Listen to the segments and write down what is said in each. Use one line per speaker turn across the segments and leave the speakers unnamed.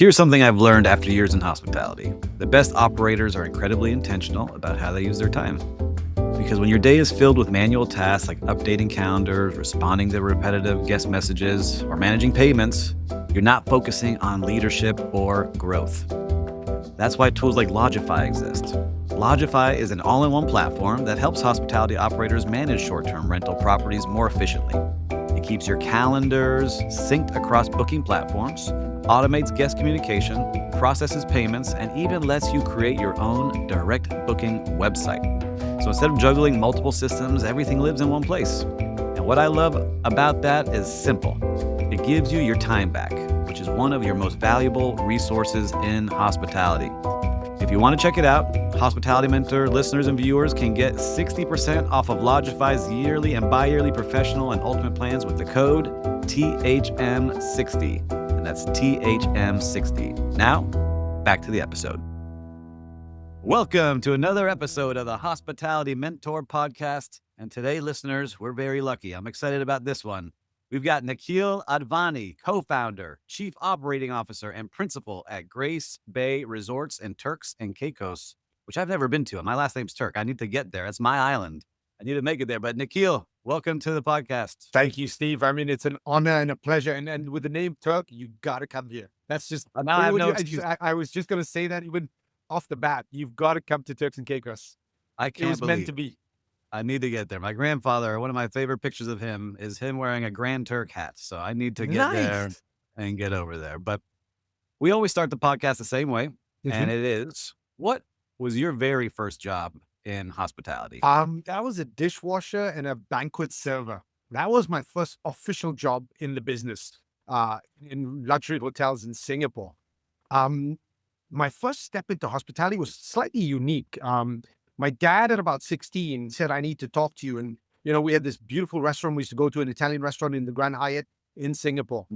Here's something I've learned after years in hospitality. The best operators are incredibly intentional about how they use their time. Because when your day is filled with manual tasks like updating calendars, responding to repetitive guest messages, or managing payments, you're not focusing on leadership or growth. That's why tools like Lodgify exist. Lodgify is an all-in-one platform that helps hospitality operators manage short-term rental properties more efficiently. It keeps your calendars synced across booking platforms, automates guest communication, processes payments, and even lets you create your own direct booking website. So instead of juggling multiple systems, everything lives in one place. And what I love about that is simple. It gives you your time back, which is one of your most valuable resources in hospitality. If you want to check it out, Hospitality Mentor listeners and viewers can get 60% off of Lodgify's yearly and bi-yearly professional and ultimate plans with the code THM60. And that's THM60. Now, back to the episode. Welcome to another episode of the Hospitality Mentor podcast. And today, listeners, we're very lucky. I'm excited about this one. We've got Nikheel Advani, co-founder, chief operating officer, and principal at Grace Bay Resorts and Turks and Caicos, which I've never been to. My last name's Turk. I need to get there. It's my island. I need to make it there. But Nikheel, welcome to the podcast.
Thank you, Steve. I mean, it's an honor and a pleasure. And with the name Turk, you got to come here. That's just,
Now I have no excuse.
I was just going to say that even off the bat, you've got to come to Turks and Caicos.
I can't
It's
believe
meant to be.
I need to get there. My grandfather, one of my favorite pictures of him is him wearing a Grand Turk hat. So I need to get there and get over there. But we always start the podcast the same way. And it is, what was your very first job in hospitality?
That was a dishwasher and a banquet server. That was my first official job in the business, in luxury hotels in Singapore. My first step into hospitality was slightly unique. My dad at about 16 said, I need to talk to you. And, we had this beautiful restaurant. We used to go to an Italian restaurant in the Grand Hyatt in Singapore.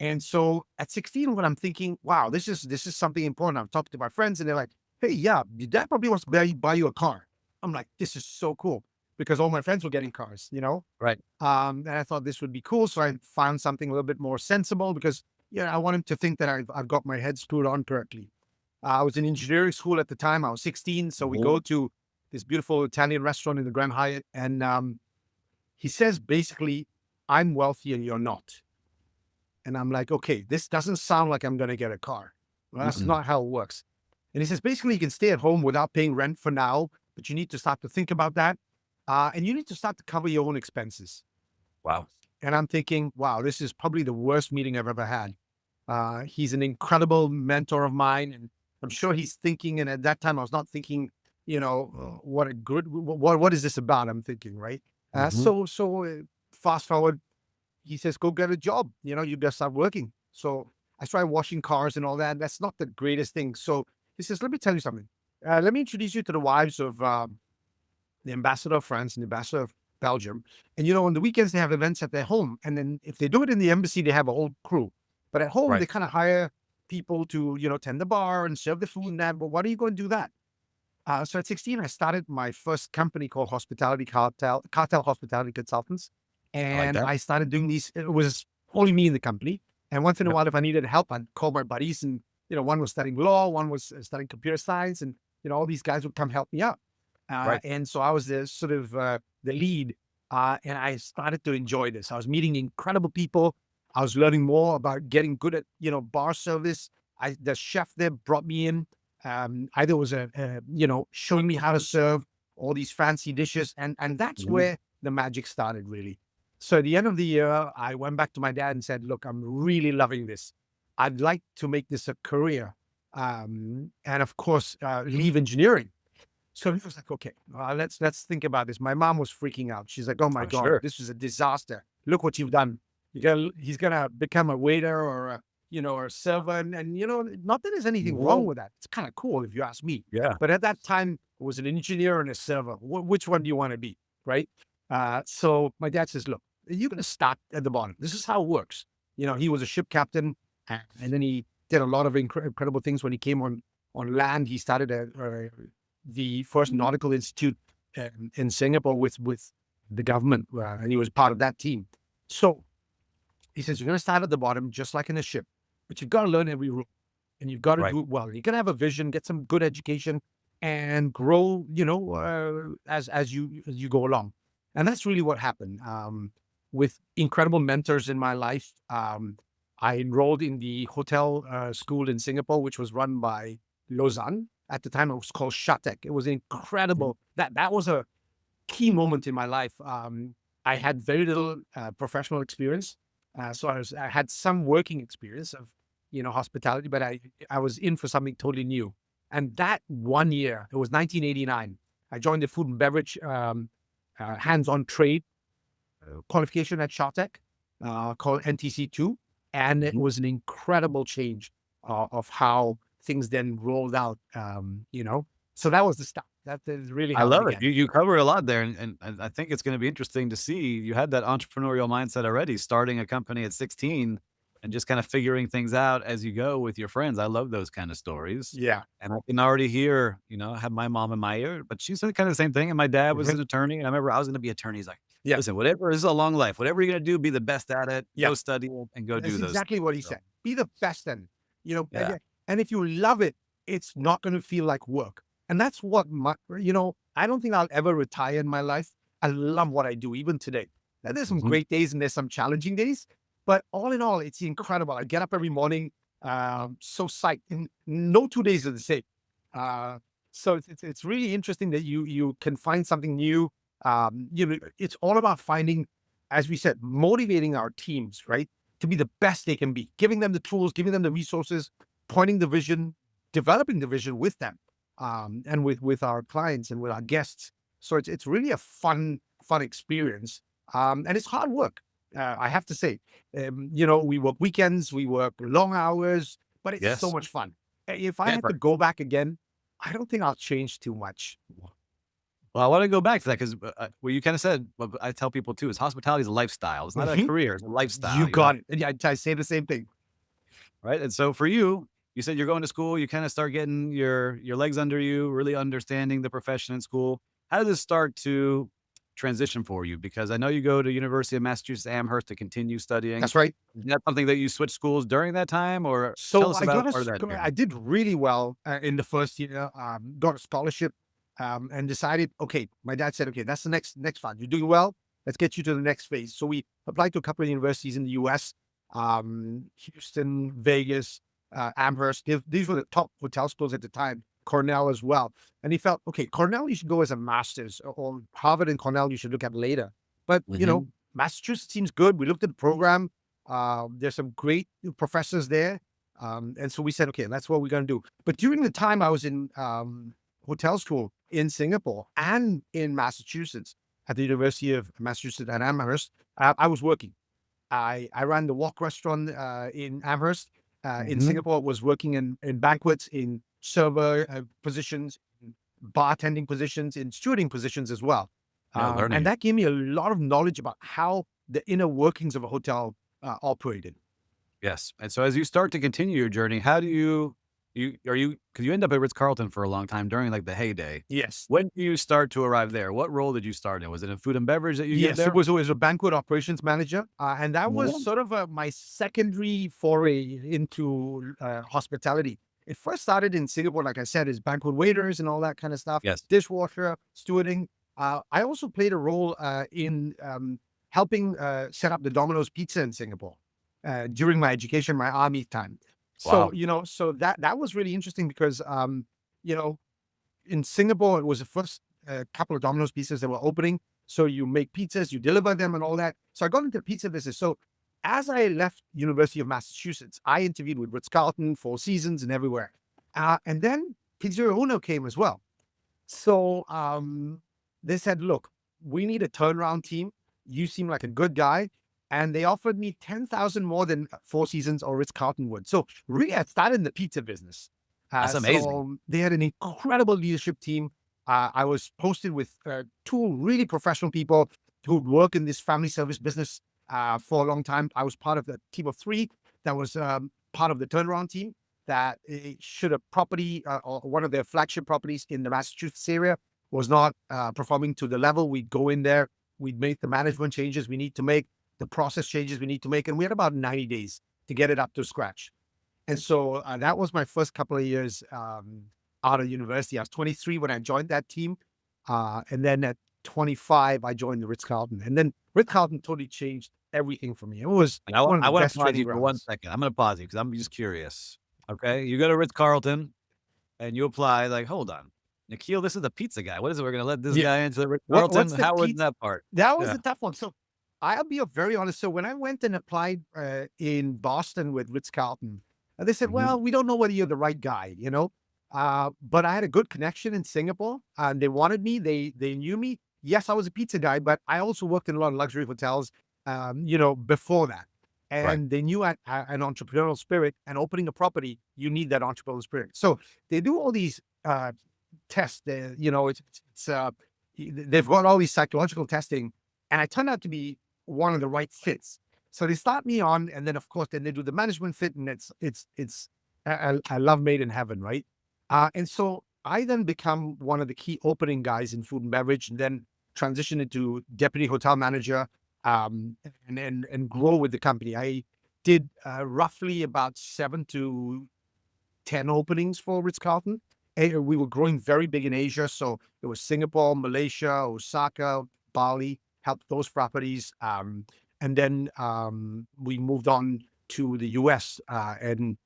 And so at 16, when I'm thinking, wow, this is something important. I'm talking to my friends and they're like, hey, yeah, your dad probably wants to buy you a car. I'm like, this is so cool because all my friends were getting cars,
Right.
And I thought this would be cool. So I found something a little bit more sensible because, I want him to think that I've got my head screwed on correctly. I was in engineering school at the time. I was 16. So we go to this beautiful Italian restaurant in the Grand Hyatt. And he says, basically, I'm wealthy and you're not. And I'm like, okay, this doesn't sound like I'm going to get a car. Well, that's not how it works. And he says, basically, you can stay at home without paying rent for now, but you need to start to think about that. And you need to start to cover your own expenses.
Wow.
And I'm thinking, wow, this is probably the worst meeting I've ever had. He's an incredible mentor of mine. And I'm sure he's thinking, and at that time I was not thinking, what is this about? I'm thinking, right? So fast forward, he says, go get a job. You just start working. So I started washing cars and all that. That's not the greatest thing. So he says, let me tell you something. Let me introduce you to the wives of the ambassador of France and the ambassador of Belgium. And, on the weekends, they have events at their home. And then if they do it in the embassy, they have a whole crew. But at home, they kind of hire people to, tend the bar and serve the food and that. But why are you going to do that? So at 16, I started my first company called Cartel Hospitality Consultants. And I started doing these. It was only me in the company. And once in a while, if I needed help, I'd call my buddies. And, one was studying law, one was studying computer science. And, all these guys would come help me out. And so I was the sort of the lead. And I started to enjoy this. I was meeting incredible people. I was learning more about getting good at, bar service. The chef there brought me in. Either was showing me how to serve all these fancy dishes. And that's where the magic started, really. So at the end of the year, I went back to my dad and said, look, I'm really loving this. I'd like to make this a career. And of course, leave engineering. So he was like, okay, let's think about this. My mom was freaking out. She's like, oh my God, this is a disaster. Look what you've done. He's going to become a waiter or a server. And not that there's anything wrong with that. It's kind of cool if you ask me.
Yeah.
But at that time, it was an engineer and a server. Which one do you want to be? Right. So my dad says, look, you're going to start at the bottom. This is how it works. He was a ship captain and then he did a lot of incredible things when he came on land. He started the first nautical institute in Singapore with the government, and he was part of that team. So he says, you're going to start at the bottom, just like in a ship, but you've got to learn every rule. and you've got to
Right.
do it well. You got to have a vision, get some good education, and grow, as you go along. And that's really what happened. With incredible mentors in my life, I enrolled in the hotel school in Singapore, which was run by Lausanne. At the time, it was called Shatek. It was
Mhm.
incredible. That was a key moment in my life. I had very little professional experience, so I had some working experience of hospitality, but I was in for something totally new. And that one year, it was 1989. I joined the food and beverage hands-on trade qualification at Shatek, called NTC2, and it
Mhm.
was an incredible change of how things then rolled out. So that was the start. That is really
I
how it
love it.
began.
You cover a lot there, and I think it's gonna be interesting to see you had that entrepreneurial mindset already, starting a company at 16 and just kinda figuring things out as you go with your friends. I love those kinda stories,
Yeah.
and I can already hear, I have my mom in my ear, but she said kinda the same thing, and my dad was
Mhm.
an attorney, and I remember I was gonna be attorney. He's like,
Yeah.
"Listen, whatever this is a long life. Whatever you're gonna do, be the best at it.
Yeah.
Go study it and go
That's
do those
exactly
things."
what he
So,
said. Be the best then,
yeah.
and if you love it, it's not going to feel like work. And that's what I don't think I'll ever retire in my life. I love what I do, even today. Now, there's some
Mhm.
great days and there's some challenging days, but all in all, it's incredible. I get up every morning, so psyched, and no 2 days are the same. Uh, so it's really interesting that you can find something new. It's all about finding, as we said, motivating our teams, right? To be the best they can be, giving them the tools, giving them the resources, pointing the vision, developing the vision with them, and with our clients and with our guests. So it's really a fun experience, and it's hard work. I have to say, we work weekends, we work long hours, but it's so
Yes.
much fun. If I
Yeah.
had to go back again, I don't think I'll change too much.
Well, I wanna go back to that 'cause, what you kinda said, what I tell people too is hospitality is a lifestyle. It's not a
Mhm.
career, it's a
You
lifestyle,
got it. Yeah, I say the same thing.
right? And so for you, you said you're going to school, you kinda start getting your legs under you, really understanding the profession in school. How did this start to transition for you? Because I know you go to University of Massachusetts Amherst to continue studying.
That's right.
Is that something that you switched schools during that time, or tell
So
us
I got
about
a,
part of that
I
journey?
did really well in the first year. Got a scholarship, and decided, okay. My dad said, okay, that's the next fund. You're doing well. Let's get you to the next phase. So we applied to a couple of universities in the U.S. Houston, Vegas, Amherst. These were the top hotel schools at the time. Cornell as well. And he felt, okay, Cornell you should go as a master's, or Harvard and Cornell you should look at later. But
Mhm.
Massachusetts seems good. We looked at the program. There's some great professors there. And so we said, okay, that's what we're going to do. But during the time I was in hotel school in Singapore and in Massachusetts at the University of Massachusetts at Amherst, I was working. I ran the Walk restaurant in Amherst. In
Mhm.
Singapore, was working in banquets, in server positions, in bartending positions, in stewarding positions as well.
Yeah,
And
learning.
that gave me a lot of knowledge about how the inner workings of a hotel operated.
Yes, and so as you start to continue your journey, how do because you end up at Ritz-Carlton for a long time during, like, the heyday.
Yes.
When do you start to arrive there? What role did you start in? Was it in food and beverage that you did
Yes, it
there?
was always a banquet operations manager, and that was
Mhm.
sort of my secondary foray into hospitality. It first started in Singapore, like I said, as banquet waiters and all that kind of stuff,
Yes.
dishwasher, stewarding. I also played a role in helping set up the Domino's Pizza in Singapore during my education, my army time. So
Wow.
so that was really interesting because you know, in Singapore, it was the first couple of Domino's pizzas that were opening. So you make pizzas, you deliver them, and all that. So I got into pizza business. So as I left University of Massachusetts, I interviewed with Ritz-Carlton, Four Seasons, and everywhere. And then Pizzeria Uno came as well. So they said, look, we need a turnaround team. You seem like a good guy. And they offered me 10,000 more than Four Seasons or Ritz-Carlton would. So really, I started in the pizza business.
That's amazing.
So they had an incredible leadership team. I was posted with two really professional people who work in this family service business for a long time. I was part of the team of three that was part of the turnaround team that should a property or one of their flagship properties in the Massachusetts area was not performing to the level, we'd go in there, we'd make the management changes we need to make, the process changes we need to make, and we had about 90 days to get it up to scratch. And so that was my first couple of years out of university. I was 23 when I joined that team. And then at 25, I joined the Ritz-Carlton. And then Ritz-Carlton totally changed everything for me. It was
And
one of
I
the
want to
best
pause
training
you for one
grounds.
second. I'm going to pause you because I'm just curious. Okay. You go to Ritz-Carlton and you apply, like, hold on. Nikheel, this is the pizza guy. What is it? We're going to let this
Yeah.
guy into the Ritz-Carlton?
What's the
How was
pizza?
that part?
That was
Yeah.
a tough one. So I'll be very honest. So when I went and applied in Boston with Ritz-Carlton, they said,
Mhm.
well, we don't know whether you're the right guy, you know. But I had a good connection in Singapore and they wanted me. They knew me. Yes, I was a pizza guy, but I also worked in a lot of luxury hotels, before that.
Right.
And they knew I had an entrepreneurial spirit, and opening a property, you need that entrepreneurial spirit. So they do all these tests. They've got all these psychological testing, and I turned out to be one of the right fits. So they start me on, and then of course, then they do the management fit, and I love made in heaven, right? And so I then become one of the key opening guys in food and beverage, and then transition into deputy hotel manager, and grow with the company. I did roughly about 7 to 10 openings for Ritz-Carlton. We were growing very big in Asia. So it was Singapore, Malaysia, Osaka, Bali, helped those properties. And then we moved on to the US. And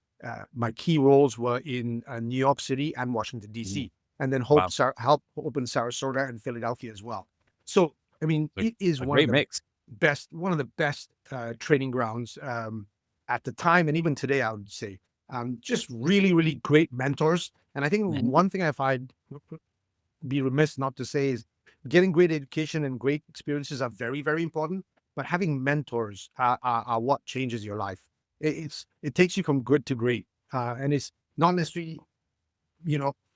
my key roles were in New York City and Washington,
Mhm.
D.C., and then
Wow.
help open Sarasota and Philadelphia as well. So, I mean,
Like,
it is
a great mix.
one of the best training grounds at the time. And even today, I would say just really, really great mentors. And I think
Mhm.
one thing I find be remiss not to say is getting great education and great experiences are very, very important. But having mentors are what changes your life. It takes you from good to great, and it's not necessarily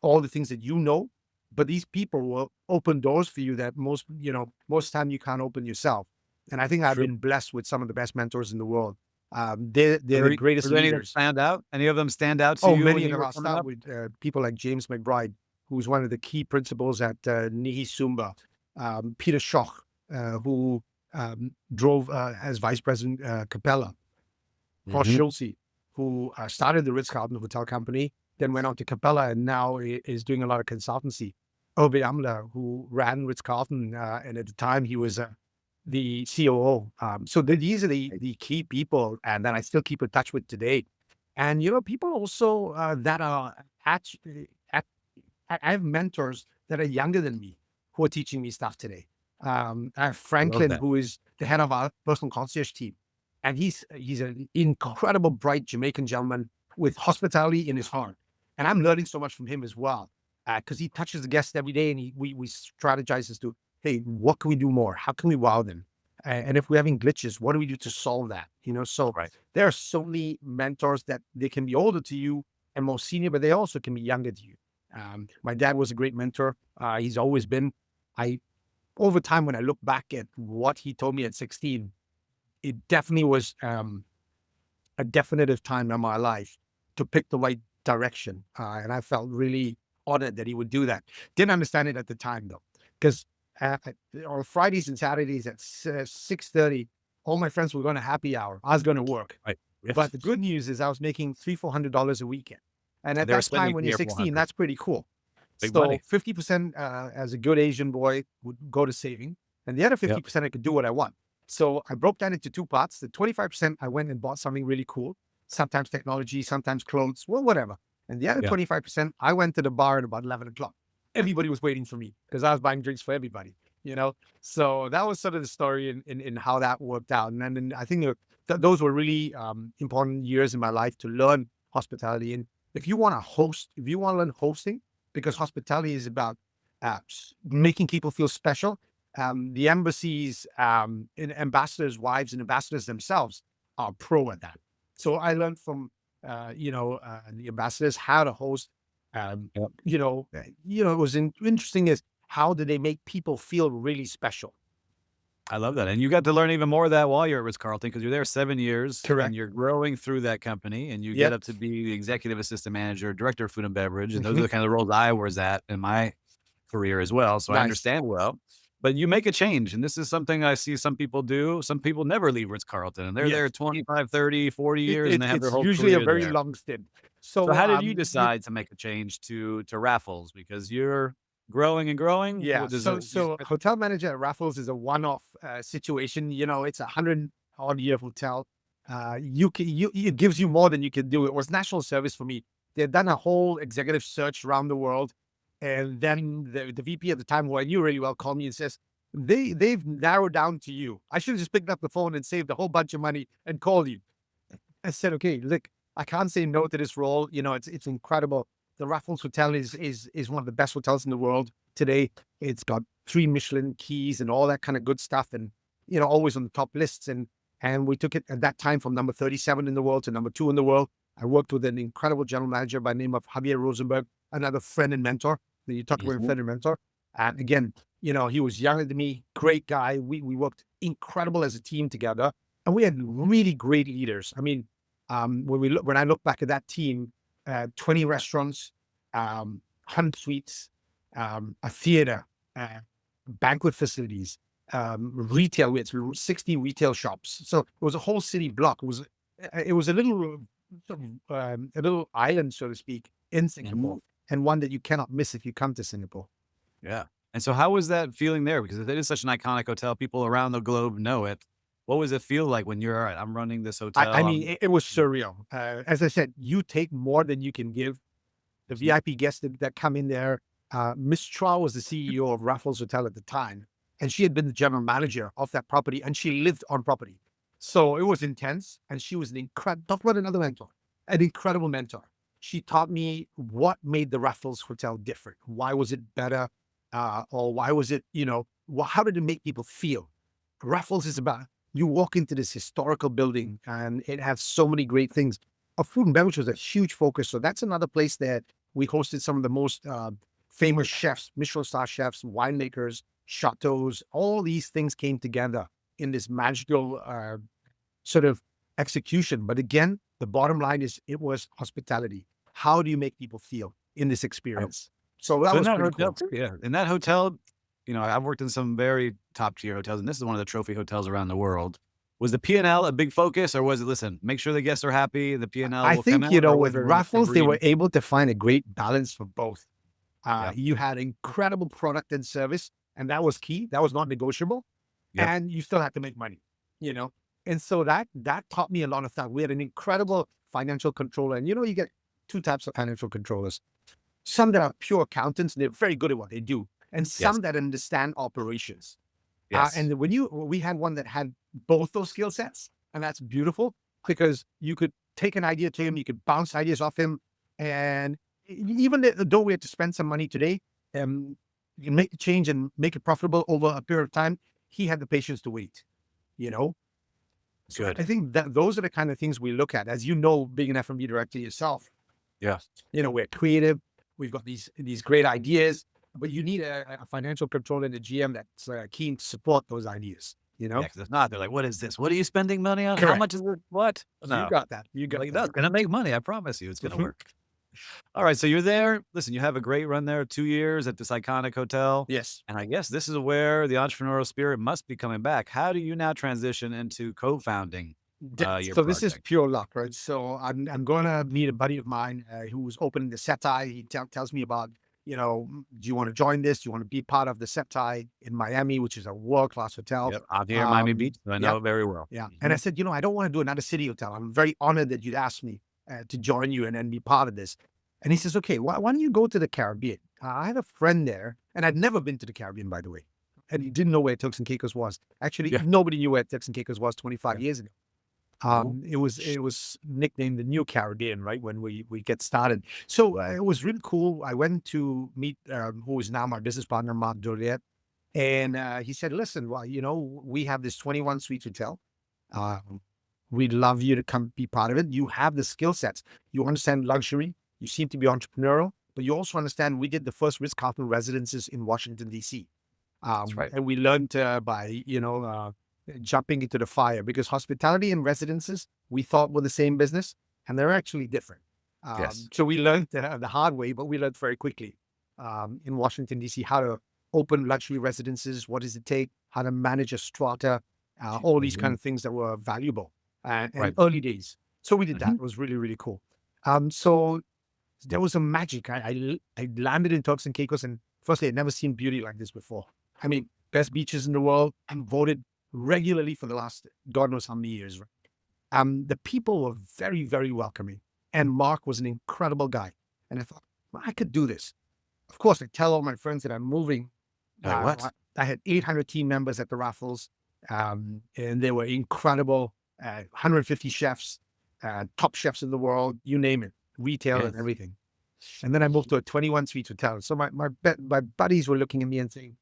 all the things that you know, but these people will open doors for you that most time you can't open yourself. And I think I've
True.
been blessed with some of the best mentors in the world. They're the
Were
greatest
there any that
leaders.
stand out? Any of them stand out to
Oh,
you when
many of
you
them.
were
I'll
coming
start
up?
with people like James McBride, who's one of the key principals at Nihi Sumba, Peter Schoch, who drove as vice president Capella, Horst
Mhm.
Schulze, who started the Ritz-Carlton Hotel Company, then went on to Capella and now is doing a lot of consultancy. Obi Amla, who ran Ritz-Carlton, and at the time he was the COO. So these are the key people, and that I still keep in touch with today. And people also that are at I have mentors that are younger than me who are teaching me stuff today. I have
I love
Franklin,
that.
who is the head of our personal concierge team, and he's an incredible, bright Jamaican gentleman with hospitality in his heart. And I'm learning so much from him as well, because he touches the guests every day, and we strategize as to, hey, what can we do more? How can we wow them? And if we're having glitches, what do we do to solve that? So
Right.
there are so many mentors that they can be older to you and more senior, but they also can be younger to you. My dad was a great mentor. He's always been. I Over time, when I look back at what he told me at 16, it definitely was a definitive time in my life to pick the right direction. And I felt really honored that he would do that. Didn't understand it at the time though, because on Fridays and Saturdays at 6:30, all my friends were going to happy hour. I was going to work.
Right. Yeah.
But the good news is I was making $300-400 a weekend. And at
They were
that time,
spending
when you're 16,
3 or 400.
that's pretty cool.
Big
So
money.
50% as a good Asian boy would go to saving, and the other
Yep.
50% I could do what I want. So I broke that into two parts. The 25% I went and bought something really cool, sometimes technology, sometimes clothes, well, whatever. And the other
Yeah.
25%, I went to the bar at about 11 o'clock. Everybody was waiting for me because I was buying drinks for everybody. So that was sort of the story in how that worked out. And then I think those were really important years in my life to learn hospitality. And if you want to host, if you want to learn hosting, because hospitality is about making people feel special. The embassies, and ambassadors' wives and ambassadors themselves are pro at that. So I learned from the ambassadors how to host.
Yep.
It was interesting is how do they make people feel really special?
I love that. And you got to learn even more of that while you're at Ritz-Carlton because you're there 7 years and
Correct.
you're growing through that company and you get
Yep.
up to be the executive assistant manager, director of food and beverage. And those are
Hmm.
the kind of roles I was at in my career as well. So I
Nice.
understand well. But you make a change, and this is something I see some people do. Some people never leave Ritz-Carlton, and they're there
Yes.
25, 30, 40
It,
years, and
it,
they have their
it's
whole
usually a
career
very
there.
long stint.
So
So,
how did you decide to make a change to Raffles? Because you're growing and growing.
yeah.
What does
So,
it
so hotel manager at Raffles is a one-off situation. You know, it's 100-odd-year hotel. It gives you more than you can do. It was national service for me. They've done a whole executive search around the world, and then the VP at the time, who I knew really well, called me and says they've narrowed down to you. I should have just picked up the phone and saved a whole bunch of money and called you. I said, okay, look, I can't say no to this role. You know, it's incredible. The Raffles Hotel is one of the best hotels in the world today. It's got 3 Michelin keys and all that kind of good stuff, and you know, always on the top lists. And we took it at that time from number 37 in the world to number 2 in the world. I worked with an incredible general manager by the name of Javier Rosenberg, another friend and mentor. You talk about friend and mentor. And again, you know, he was younger than me, great guy. We worked incredible as a team together, and we had really great leaders. I mean, when I look back at that team, 20 restaurants, 100 suites, a theater, banquet facilities, retail. We had 60 retail shops. So it was a whole city block. It was a little a little island, so to speak, in Singapore, and one that you cannot miss if you come to Singapore.
Yeah. And so how was that feeling there? Because it is such an iconic hotel. People around the globe know it. What was it feel like when you're, all right, I'm running this hotel?
I mean, it was surreal. As I said, you take more than you can give. The VIP guests that come in there, Miss Chua was the CEO of Raffles Hotel at the time, and she had been the general manager of that property, and she lived on property. So it was intense, and she was talk about another mentor, an incredible mentor. She taught me what made the Raffles Hotel different. Why was it better? Or why was it, you know, how did it make people feel? Raffles is about, you walk into this historical building and it has so many great things. Food and beverage was a huge focus. So that's another place that we hosted some of the most famous chefs, Michelin star chefs, winemakers, chateaus. All these things came together in this magical sort of execution. But again, the bottom line is it was hospitality. How do you make people feel in this experience? So that
So in
was
that
pretty
hotel,
cool.
yeah, in that hotel, you know, I've worked in some very top tier hotels, and this is one of the trophy hotels around the world. Was the P&L a big focus, or was it, listen, make sure the guests are happy, the P&L
I
will come
think, you
out,
know,
or was
with
there
Raffles, they
agreed?
were able to find a great balance for both.
Yeah.
You had incredible product and service, and that was key. That was not negotiable.
Yep.
And you still had to make money, you know? And so that taught me a lot of stuff. We had an incredible financial controller. And you know, you get two types of financial controllers. Some that are pure accountants, and they're very good at what they do, and
Yes.
some that understand operations.
Yes.
And we had one that had both those skill sets, and that's beautiful because you could take an idea to him, you could bounce ideas off him, and even though we had to spend some money today, you can make the change and make it profitable over a period of time. He had the patience to wait, you know. So
Good.
I think that those are the kind of things we look at, as you know, being an F&B director yourself.
Yeah.
You know, we're creative. We've got these great ideas, but you need a financial controller and a GM that's keen to support those ideas. You know,
Yeah, because if not, they're like, what is this? What are you spending money on? How
correct.
much is it? What?
You
No.
got that. You got
Like,
that.
that's gonna make money. I promise you, it's gonna
Mhm.
work. All right, so you're there. Listen, you have a great run there, 2 years at this iconic hotel.
Yes.
And I guess this is where the entrepreneurial spirit must be coming back. How do you now transition into co-founding your
So this is
project?
pure luck, right? So I'm going to meet a buddy of mine who's opening the Setai. He tells me about, you know, do you want to join this? Do you want to be part of the Setai in Miami, which is a world-class hotel?
Yep, I'm here in Miami Beach, so I know
Yeah,
it very well.
yeah. And I said, you know, I don't want to do another city hotel. I'm very honored that you'd asked me to join you and be part of this. And he says, okay, why don't you go to the Caribbean? I have a friend there, and I'd never been to the Caribbean, by the way. And he didn't know where Turks and Caicos was. Actually,
Yeah.
nobody knew where Turks and Caicos was 25
Yeah.
years ago.
Oh.
It was nicknamed the New Caribbean, right, when we get started. So it was really cool. I went to meet who is now my business partner, Mark Joliet, and he said, "Listen, well, you know, we have this 21 suite hotel. We'd love you to come be part of it. You have the skill sets. You understand luxury. You seem to be entrepreneurial, but you also understand we did the first Ritz-Carlton residences in Washington, D.C.
That's right.
And we learned by, you know, jumping into the fire, because hospitality and residences we thought were the same business, and they're actually different.
Yes.
So we learned the hard way, but we learned very quickly in Washington, D.C. how to open luxury residences. What does it take? How to manage a strata? All these kind of things that were valuable and
Right.
early days. So we did that.
Mhm.
It was really, really cool. So there was some magic. I landed in Turks and Caicos, and firstly, I'd never seen beauty like this before. I mean, best beaches in the world, and voted regularly for the last God knows how many years. Right? The people were very, very welcoming, and Mark was an incredible guy. And I thought, well, I could do this. Of course, I tell all my friends that I'm moving.
Like what?
I had 800 team members at the Raffles, and they were incredible. 150 chefs, top chefs in the world, you name it, retail and
Yes.
everything. And then I moved to a 21 suite hotel. So my buddies were looking at me and saying,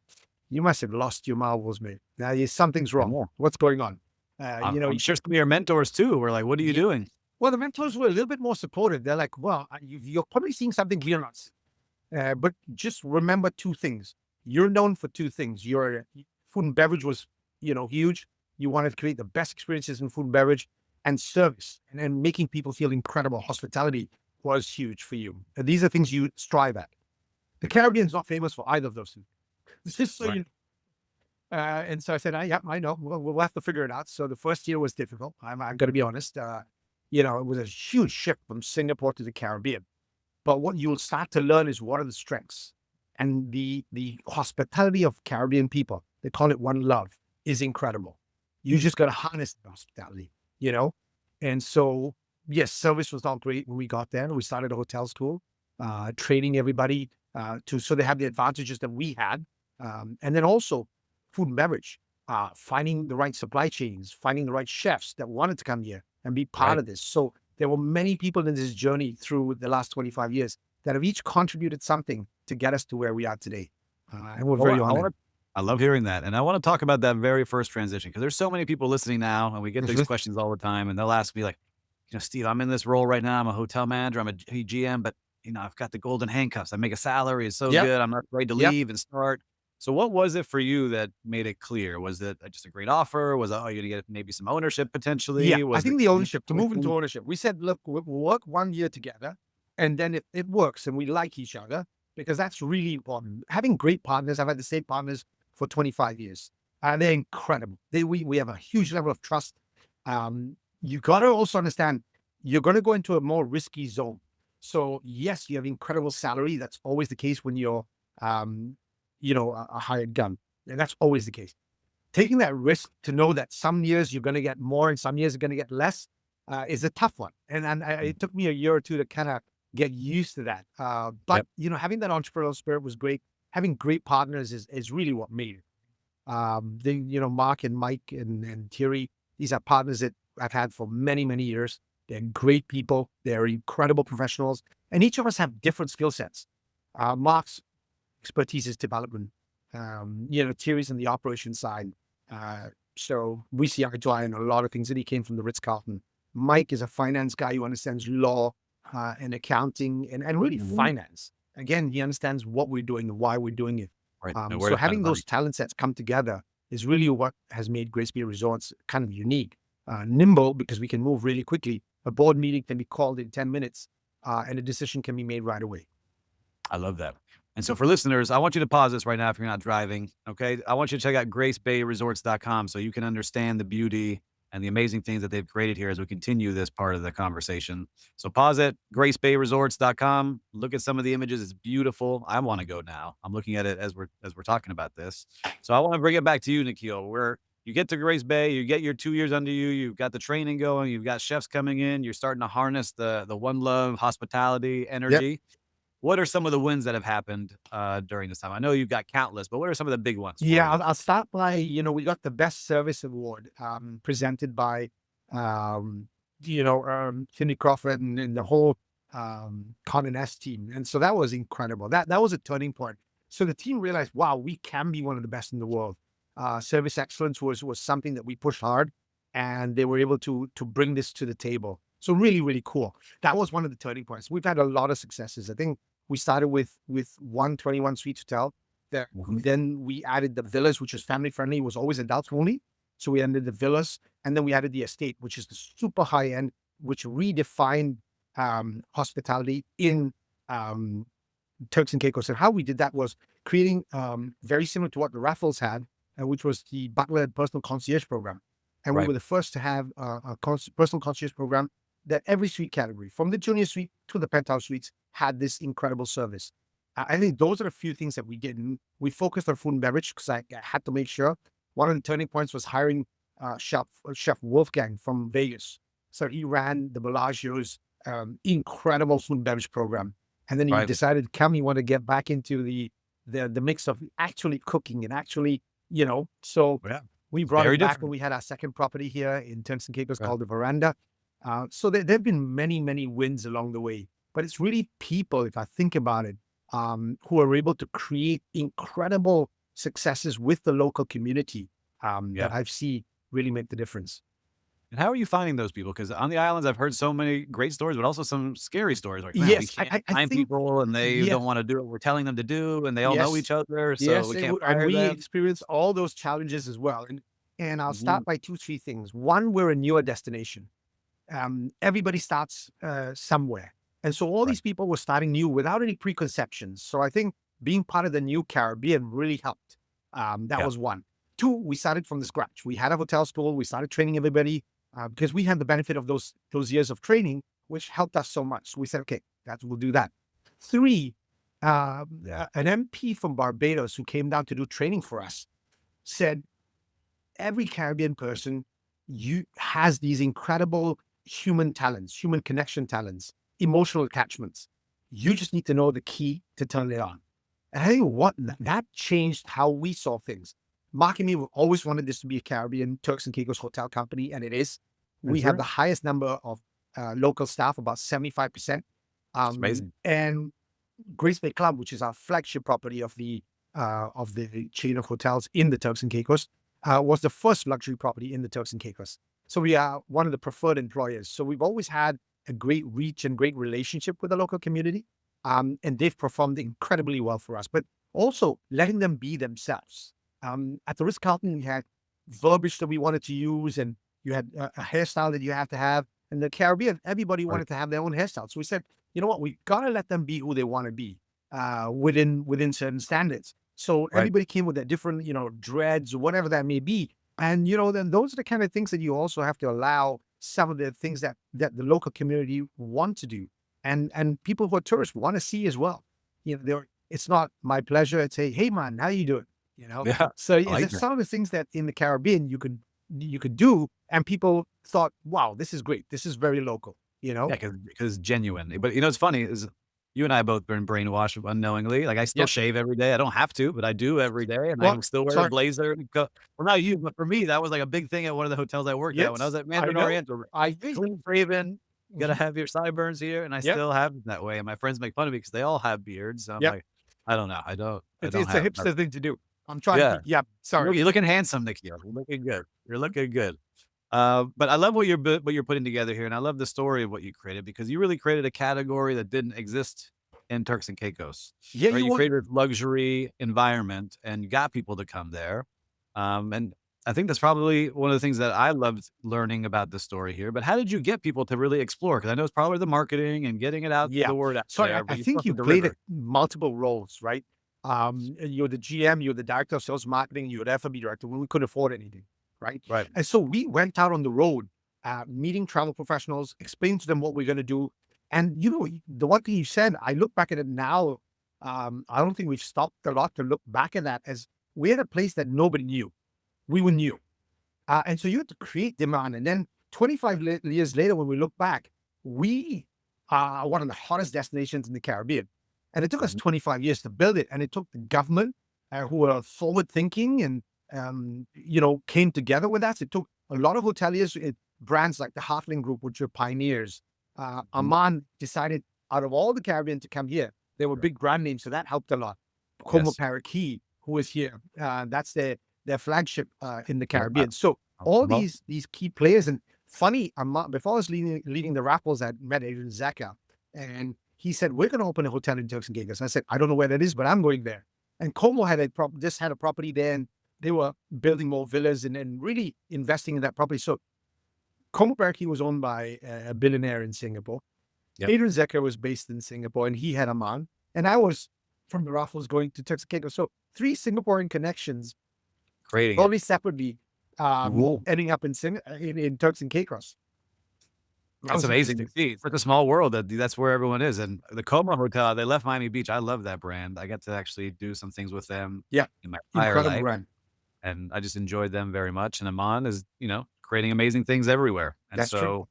"You must have lost your marbles, mate. Now something's wrong.
Yeah.
What's going on?"
I'm sure some of your mentors too were like, "What are you
Yeah.
doing?"
Well, the mentors were a little bit more supportive. They're like, "Well, you're probably seeing something we're not seeing. But just remember two things. You're known for two things. Your food and beverage was, huge. You wanted to create the best experiences in food and beverage, and service, and making people feel incredible. Hospitality was huge for you. And these are things you strive at. The Caribbean's not famous for either of those things. Just so
Right.
you know. And so I said, yeah, I know. We'll have to figure it out. So the first year was difficult. I'm going to be honest. It was a huge shift from Singapore to the Caribbean. But what you'll start to learn is what are the strengths, and the hospitality of Caribbean people. They call it one love, is incredible. You just got to harness the hospitality, you know. And so, yes, service was not great when we got there. We started a hotel school, training everybody so they have the advantages that we had, and then also food and beverage, finding the right supply chains, finding the right chefs that wanted to come here and be part
Right.
of this. So there were many people in this journey through the last 25 years that have each contributed something to get us to where we are today. And we're
Well,
very honored.
I love hearing that, and I wanna talk about that very first transition because there's so many people listening now, and we get these
Mhm.
questions all the time, and they'll ask me like, "Steve, I'm in this role right now. I'm a hotel manager. I'm a GM, but, I've got the golden handcuffs. I make a salary. It's so
Yep.
good. I'm not afraid to
Yep.
leave and start." So what was it for you that made it clear? Was it just a great offer? Was it, "Oh, you're gonna get maybe some ownership
Yeah.
potentially?"
I
Was it
think the ownership, to move into
clicking?
ownership, we said, look, we'll work 1 year together. And then if it works and we like each other, because that's really important. Having great partners, I've had the same partners for 25 years. And they're incredible. We have a huge level of trust. You got to also understand, you're going to go into a more risky zone. So yes, you have incredible salary. That's always the case when you're, um, a hired gun. And that's always the case. Taking that risk to know that some years you're going to get more and some years you're going to get less is a tough one. It took me a year or two to kind of get used to that. But
Yep.
having that entrepreneurial spirit was great. Having great partners is really what made it. Mark and Mike and Thierry, these are partners that I've had for many, many years. They're great people. They're incredible professionals. And each of us have different skill sets. Mark's expertise is development. Thierry's on the operations side. So we see eye to eye on a lot of things, that he came from the Ritz-Carlton. Mike is a finance guy who understands law and accounting and really
Mhm.
finance. Again, he understands what we're doing and why we're doing it.
Right. Know where
So
to spend
having
money.
those talent sets come together is really what has made Grace Bay Resorts kind of unique. Nimble, because we can move really quickly. A board meeting can be called in 10 minutes and a decision can be made right away.
I love that. And so for listeners, I want you to pause this right now if you're not driving, okay? I want you to check out gracebayresorts.com so you can understand the beauty and the amazing things that they've created here as we continue this part of the conversation. So pause it, gracebayresorts.com. Look at some of the images. It's beautiful. I want to go now. I'm looking at it as we're talking about this. So I want to bring it back to you, Nikhil, where you get to Grace Bay, you get your 2 years under you, you've got the training going, you've got chefs coming in, you're starting to harness the one love hospitality
Yep.
energy. What are some of the wins that have happened, during this time? I know you've got countless, but what are some of the big ones for
Yeah,
you?
I'll start by, we got the best service award presented by, Cindy Crawford and the whole Con and S team. And so that was incredible. That was a turning point. So the team realized, wow, we can be one of the best in the world. Service excellence was something that we pushed hard, and they were able to bring this to the table. So really, really cool. That was one of the turning points. We've had a lot of successes. I think we started with 121 suite hotel there.
Mhm.
Then we added the villas, which was family friendly. It was always adults only. So we added the villas, and then we added the estate, which is the super high end, which redefined hospitality in um, Turks and Caicos. And how we did that was creating very similar to what the Raffles had, which was the butler personal concierge program. And we
Right.
were the first to have personal concierge program that every suite category, from the junior suite to the penthouse suites, had this incredible service. I think those are a few things that we did. And we focused on food and beverage because I had to make sure. One of the turning points was hiring Chef Wolfgang from Vegas. So he ran the Bellagio's incredible food and beverage program. And then he
Right.
decided, Cam, you want to get back into the mix of actually cooking and actually, so
Yeah.
we brought
Very
him back
different.
when we had our second property here in Turks and Caicos
Right.
called the Veranda. So there have been many, many wins along the way. But it's really people, if I think about it, who are able to create incredible successes with the local community
Yeah.
that I've seen really make the difference.
And how are you finding those people? Because on the islands, I've heard so many great stories, but also some scary stories. Like, man, we
Yes,
can't
I
find
think,
people, and they
yes,
don't want to do what we're telling them to do, and they all know
yes,
each other, so
yes.
we can't
And
fire
we
them.
experience all those challenges as well. And I'll
Mhm.
start by two, three things. One, we're a newer destination. Everybody starts somewhere. And so all
Right.
these people were starting new without any preconceptions. So I think being part of the new Caribbean really helped. That
Yeah.
was one. Two, we started from the scratch. We had a hotel school. We started training everybody because we had the benefit of those years of training, which helped us so much. So we said, okay, we'll do that. Three, an MP from Barbados who came down to do training for us said, every Caribbean person has these incredible human talents, human connection talents, emotional attachments. You just need to know the key to turn it on. And I think that changed how we saw things. Mark and me always wanted this to be a Caribbean Turks and Caicos hotel company, and it is. We have
Sure.
the highest number of local staff, about 75%.
It's amazing.
And Grace Bay Club, which is our flagship property of the chain of hotels in the Turks and Caicos, was the first luxury property in the Turks and Caicos. So we are one of the preferred employers. So we've always had a great reach and great relationship with the local community, and they've performed incredibly well for us. But also letting them be themselves. At the Ritz-Carlton, we had verbiage that we wanted to use, and you had a hairstyle that you have to have. In the Caribbean, everybody
Right.
wanted to have their own hairstyle. So we said, you know what, we gotta let them be who they want to be within certain standards. So
Right.
everybody came with their different, dreads or whatever that may be. And then those are the kind of things that you also have to allow some of the things that the local community want to do. And people who are tourists want to see as well. It's not my pleasure. It's hey man, how you doing? You know?
Yeah.
So
I
is
like
it
that.
some of the things that in the Caribbean you could do, and people thought, wow, this is great. This is very local, you know?
Yeah, because genuine. But, it's funny is you and I have both been brainwashed unknowingly. Like, I still
Yep.
shave every day. I don't have to, but I do every day, and I
Well,
still wear a
sorry.
blazer and go well, not you, but for me, that was, like, a big thing at one of the hotels I worked at when I was
Yes,
at
I
Mandarin
know.
Oriental.
I agree.
Clean shaven, you gotta
Mhm.
have your sideburns here, and I
Yep.
still have them that way, and my friends make fun of me because they all have beards, so I'm
Yep.
like, I don't know. I don't
It's a
have that.
hipster thing to do. I'm trying to
Yeah.
be, yeah, sorry.
You're looking handsome, Nikhil. You're looking good. You're looking good. But I love what you're putting together here, and I love the story of what you created because you really created a category that didn't exist in Turks and Caicos,
Yeah,
right?
you
You
want
created a luxury environment and got people to come there. And I think that's probably one of the things that I loved learning about the story here. But how did you get people to really explore? Because I know it's probably the marketing and getting it out,
yeah.
the word out
So I
there,
I
but you still
think
have to
you played
deliver.
multiple roles, right? You're the GM, you're the director of sales marketing, you're the F&B director when we couldn't afford anything, right?
Right.
And so we went out on the road, meeting travel professionals, explaining to them what we're going to do. And the one thing you said, I look back at it now. I don't think we've stopped a lot to look back at that as we had a place that nobody knew. We were new. And so you had to create demand. And then 25 years later, when we look back, we are one of the hottest destinations in the Caribbean. And it took us
Mhm.
25 years to build it. And it took the government who were forward thinking and, came together with us. It took a lot of hoteliers, brands like the Heartland Group, which are pioneers.
Mhm.
Amman decided out of all the Caribbean to come here. They were
Sure.
big brand names. So that helped a lot. Como
Yes.
Parakeet, who is here. That's their flagship in the
Yeah.
Caribbean. So all
Well,
these key players. And funny, before I was leading the Raffles, I met Adrian Zeka, and he said, we're going to open a hotel in Turks and Caicos. I said, I don't know where that is, but I'm going there. And Como just had a property there, and they were building more villas and really investing in that property. So Como Parakeet was owned by a billionaire in Singapore.
yep.
Adrian Zeka was based in Singapore, and he had Amman. And I was from the Raffles going to Turks and Caicos. So 3 Singaporean connections,
Creating it.
totally separately,
Whoa.
ending up in Turks and Caicos. That
That's
was
amazing to
interesting.
see. It's like a small world that's where everyone is. And the Como Hotel, they left Miami Beach. I love that brand. I got to actually do some things with them
Yeah,
in my prior
incredible
life,
run.
and I just enjoyed them very much. And Aman is, creating amazing things everywhere. And
That's true.
so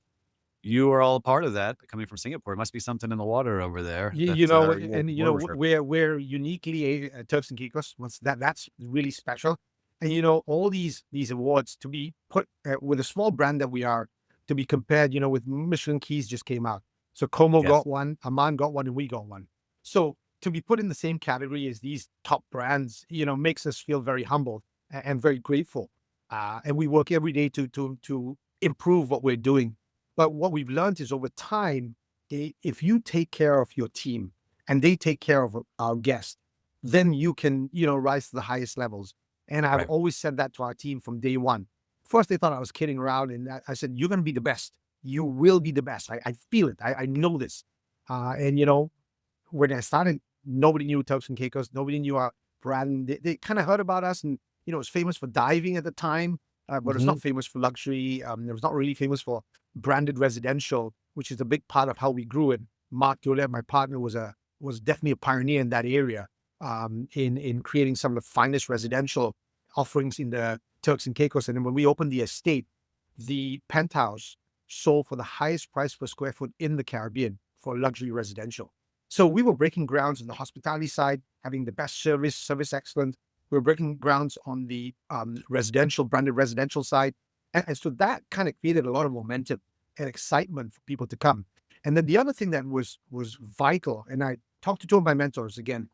you are all a part of that coming from Singapore. It must be something in the water over there
You,
that
you know,
you
and
will refer.
we're uniquely Turks and Caicos. That's really special. And all these awards to be put with a small brand that we are, to be compared, with Michelin Keys just came out. So Como
Yes.
got one, Aman got one, and we got one. So to be put in the same category as these top brands, makes us feel very humbled and very grateful. And we work every day to improve what we're doing. But what we've learned is over time, if you take care of your team and they take care of our guests, then you can, rise to the highest levels. And I've
Right.
always said that to our team from day one. First, they thought I was kidding around, and I said, "You're going to be the best. You will be the best. I feel it. I know this." And when I started, nobody knew Turks and Caicos. Nobody knew our brand. They kind of heard about us, and it was famous for diving at the time, but it's
Mhm.
not famous for luxury. It was not really famous for branded residential, which is a big part of how we grew it. Mark Goulet, my partner, was definitely a pioneer in that area, in creating some of the finest residential offerings in the Turks and Caicos. And then when we opened the estate, the penthouse sold for the highest price per square foot in the Caribbean for luxury residential. So we were breaking grounds on the hospitality side, having the best service excellence. We were breaking grounds on the branded residential side. And so that kind of created a lot of momentum and excitement for people to come. And then the other thing that was vital, and I talked to two of my mentors again,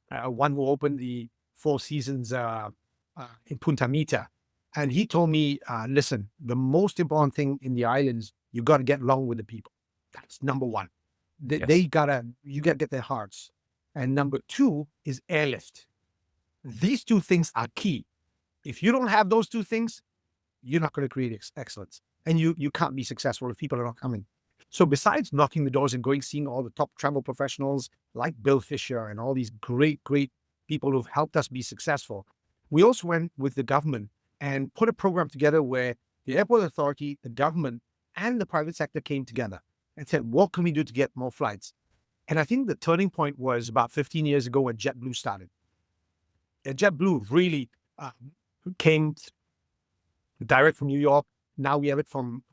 one who opened the Four Seasons in Punta Mita. And he told me, listen, the most important thing in the islands, you got to get along with the people. That's number one.
Yes.
You got to get their hearts. And number two is airlift. These two things are key. If you don't have those two things, you're not going to create excellence. And you can't be successful if people are not coming. So besides knocking the doors and seeing all the top travel professionals like Bill Fisher and all these great, great people who've helped us be successful, we also went with the government and put a program together where the airport authority, the government, and the private sector came together and said, what can we do to get more flights? And I think the turning point was about 15 years ago when JetBlue started. And JetBlue really came direct from New York. Now we have it from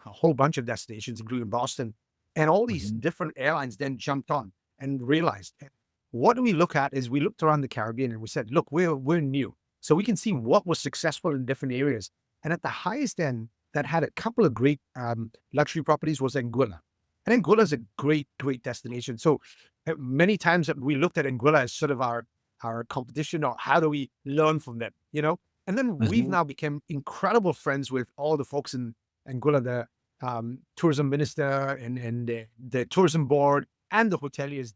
a whole bunch of destinations, including Boston. And all these
Mhm.
different airlines then jumped on and realized, what do we look at is we looked around the Caribbean and we said, look, we're new. So we can see what was successful in different areas. And at the highest end, that had a couple of great luxury properties was Anguilla. And Anguilla is a great, great destination. So many times we looked at Anguilla as sort of our competition, or how do we learn from them, And then we've
Mhm.
now become incredible friends with all the folks in Anguilla, the tourism minister and the tourism board and the hoteliers.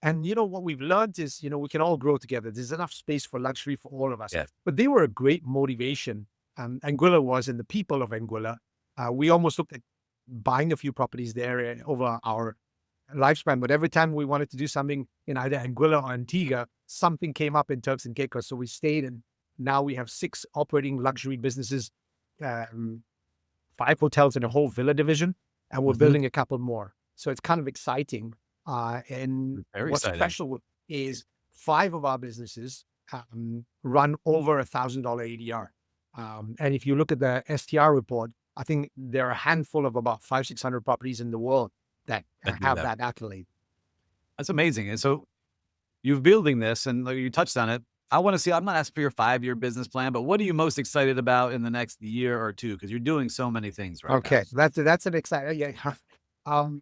And what we've learned is, we can all grow together. There's enough space for luxury for all of us.
Yes.
But they were a great motivation. Anguilla was, and the people of Anguilla. We almost looked at buying a few properties there over our lifespan. But every time we wanted to do something in either Anguilla or Antigua, something came up in Turks and Caicos. So we stayed, and now we have 6 operating luxury businesses, um, 5 hotels and a whole villa division, and we're
Mhm.
building a couple more. So it's kind of exciting. And
Very
what's
exciting.
special is 5 of our businesses run over $1,000 ADR. And if you look at the STR report, I think there are a handful of about 500-600 properties in the world that
That do
have
that.
that accolade.
That's amazing. And so you're building this, and you touched on it. I want to see. I'm not asking for your 5-year business plan, but what are you most excited about in the next year or two? Because you're doing so many things right now.
Okay, that's an exciting. Yeah, um,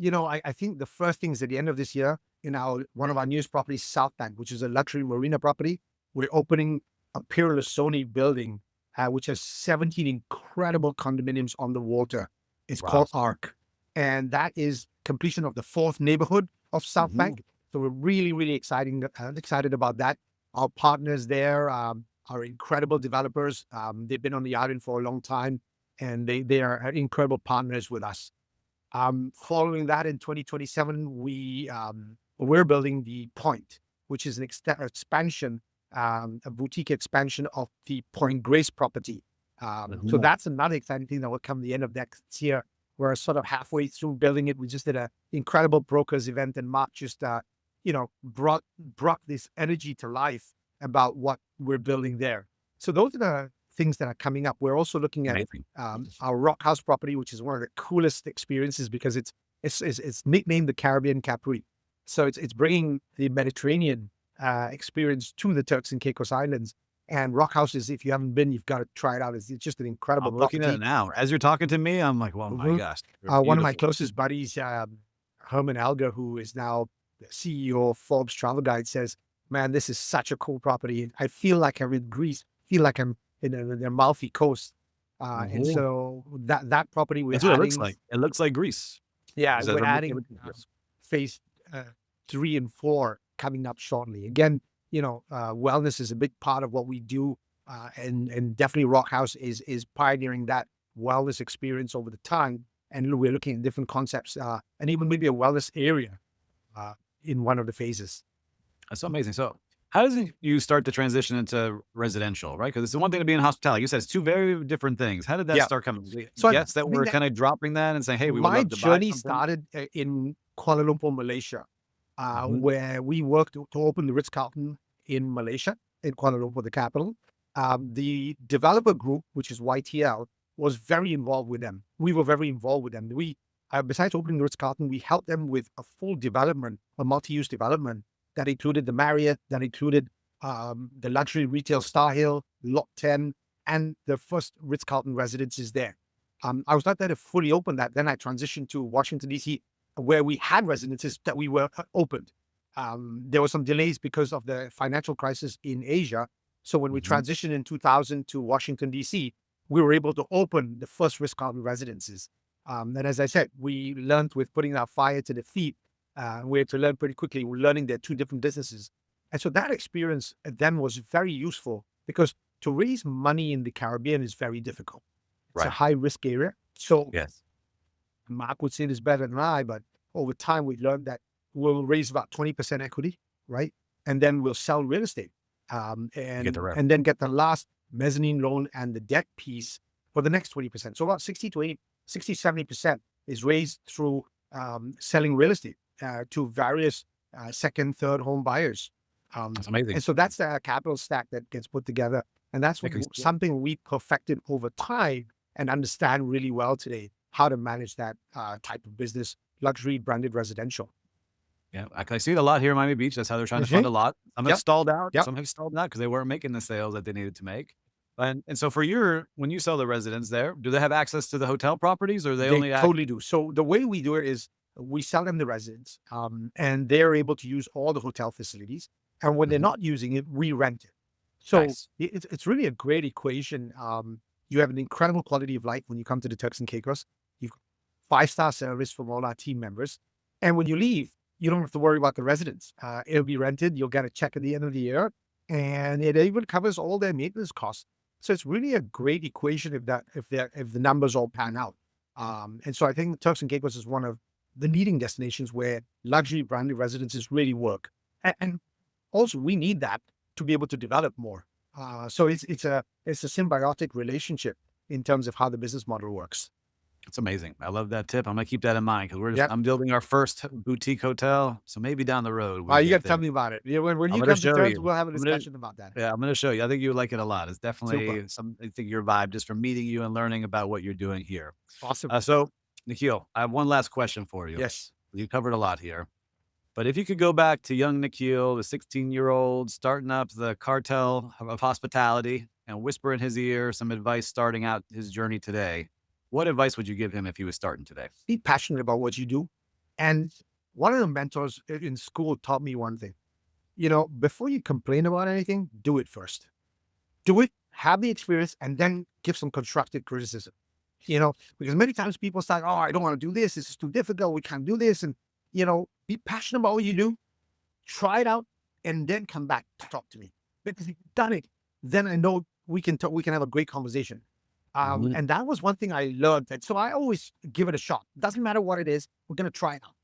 I think the first thing is at the end of this year in our one of our newest properties, South Bank, which is a luxury marina property. We're opening a Pirlasoni building, which has 17 incredible condominiums on the water. It's
Wow.
called Arc, and that is completion of the 4th neighborhood of South
Mhm.
Bank. So we're really, really excited about that. Our partners there are incredible developers. They've been on the island for a long time, and they are incredible partners with us. Following that, in 2027, we we're building the Point, which is an expansion, a boutique expansion of the Point Grace property. So that's another exciting thing that will come the end of next year. We're sort of halfway through building it. We just did an incredible brokers event, and Mark just, brought this energy to life about what we're building there. So those are the things that are coming up. We're also looking at our Rock House property, which is one of the coolest experiences because it's nicknamed the Caribbean Capri. So it's bringing the Mediterranean experience to the Turks and Caicos Islands. And Rock House is, if you haven't been, you've got to try it out. It's just an incredible
I'm looking at it now. As you're talking to me, I'm like, well, my gosh.
One of my closest buddies, Herman Alger, who is now the CEO of Forbes Travel Guide, says, man, this is such a cool property. I feel like I'm in Greece. I feel like I'm in the Amalfi Coast. And so that property we're
That's
adding.
what it looks like. It looks like Greece.
Yeah, we're adding phase 3 and 4 coming up shortly. Again, wellness is a big part of what we do. And definitely Rock House is pioneering that wellness experience over the time. And we're looking at different concepts and even maybe a wellness area in one of the phases.
That's amazing. So how does you start to transition into residential, right? Because it's the one thing to be in hospitality. You said it's two very different things. How did that start coming? So yes, that we're kind of dropping that and saying, hey, we would love to buy.
My journey started in Kuala Lumpur, Malaysia, where we worked to open the Ritz-Carlton in Malaysia, in Kuala Lumpur, the capital. The developer group, which is YTL, was very involved with them. We were very involved with them. We, besides opening the Ritz-Carlton, we helped them with a full development, a multi-use development that included the Marriott, that included the luxury retail Star Hill, Lot 10, and the first Ritz-Carlton residences there. I was not there to fully open that. Then I transitioned to Washington, D.C., where we had residences that we were opened. There were some delays because of the financial crisis in Asia. So when we transitioned in 2000 to Washington, D.C., we were able to open the first Ritz-Carlton residences. And as I said, we learned with putting our fire to the feet. We had to learn pretty quickly. We're learning they're two different businesses. And so that experience then was very useful because to raise money in the Caribbean is very difficult. It's a high risk area. So Mark would say this better than I, but over time we learned that we'll raise about 20% equity, right? And then we'll sell real estate and then get the last mezzanine loan and the debt piece for the next 20%. So about 70% is raised through selling real estate to various second, third home buyers.
That's amazing.
And so that's the capital stack that gets put together. And that's something we perfected over time and understand really well today, how to manage that type of business, luxury branded residential.
Yeah, I see it a lot here in Miami Beach. That's how they're trying to fund a lot. Some have stalled out. Some have stalled out because they weren't making the sales that they needed to make. And so for when you sell the residents there, do they have access to the hotel properties or they only
totally do. So the way we do it is we sell them the residents and they're able to use all the hotel facilities. And when they're not using it, we rent it. So it's really a great equation. You have an incredible quality of life when you come to the Turks and Caicos. You've got 5-star service from all our team members. And when you leave, you don't have to worry about the residents. It'll be rented. You'll get a check at the end of the year. And it even covers all their maintenance costs. So it's really a great equation if the numbers all pan out. And so I think Turks and Caicos is one of the leading destinations where luxury branded residences really work. And also we need that to be able to develop more. So it's a symbiotic relationship in terms of how the business model works.
It's amazing. I love that tip. I'm gonna keep that in mind because I'm building our first boutique hotel. So maybe down the road.
You got to tell me about it. Yeah, when you come to Turks, we'll have a discussion about that.
Yeah, I'm going to show you. I think you would like it a lot. It's definitely I think your vibe just from meeting you and learning about what you're doing here.
Awesome.
So Nikheel, I have one last question for you.
Yes.
You covered a lot here. But if you could go back to young Nikheel, the 16-year-old starting up the cartel of hospitality and whisper in his ear some advice starting out his journey today, what advice would you give him if he was starting today?
Be passionate about what you do. And one of the mentors in school taught me one thing. Before you complain about anything, do it first. Do it, have the experience, and then give some constructive criticism. Because many times people start, I don't want to do this. This is too difficult. We can't do this. And, be passionate about what you do. Try it out and then come back to talk to me. Because if you've done it, then I know we can have a great conversation. And that was one thing I learned. And so I always give it a shot. Doesn't matter what it is. We're going to try it out.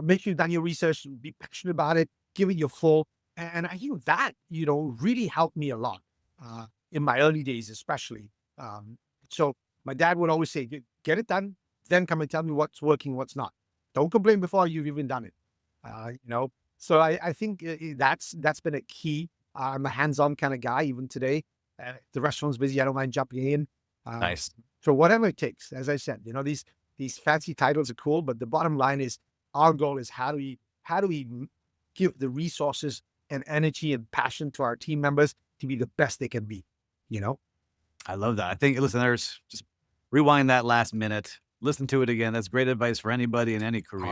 Make sure you've done your research, be passionate about it, give it your full. And I think that, really helped me a lot in my early days, especially. So my dad would always say, get it done, then come and tell me what's working, what's not. Don't complain before you've even done it. You know, so I think that's been a key. I'm a hands-on kind of guy, even today. The restaurant's busy, I don't mind jumping in. Uh,
Nice.
so whatever it takes, as I said, these fancy titles are cool, but the bottom line is our goal is how do we give the resources and energy and passion to our team members to be the best they can be, you know?
I love that. I think listeners, just rewind that last minute, listen to it again. That's great advice for anybody in any career.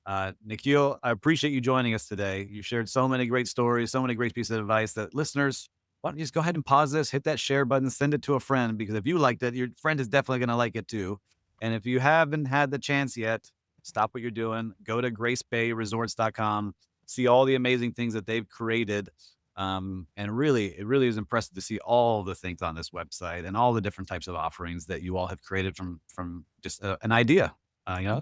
Awesome.
Nikhil, I appreciate you joining us today. You shared so many great stories, so many great pieces of advice that listeners, why don't you just go ahead and pause this, hit that share button, send it to a friend, because if you liked it, your friend is definitely going to like it too. And if you haven't had the chance yet, stop what you're doing, go to gracebayresorts.com, see all the amazing things that they've created. And really, it really is impressive to see all the things on this website and all the different types of offerings that you all have created from just an idea.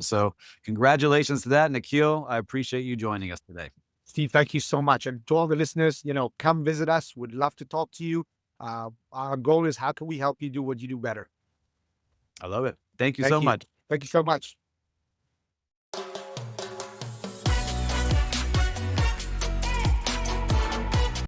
So congratulations to that, Nikhil. I appreciate you joining us today.
Steve, thank you so much. And to all the listeners, come visit us. We'd love to talk to you. Our goal is how can we help you do what you do better?
I love it. Thank you
Thank
so
you.
much.
Thank you so much.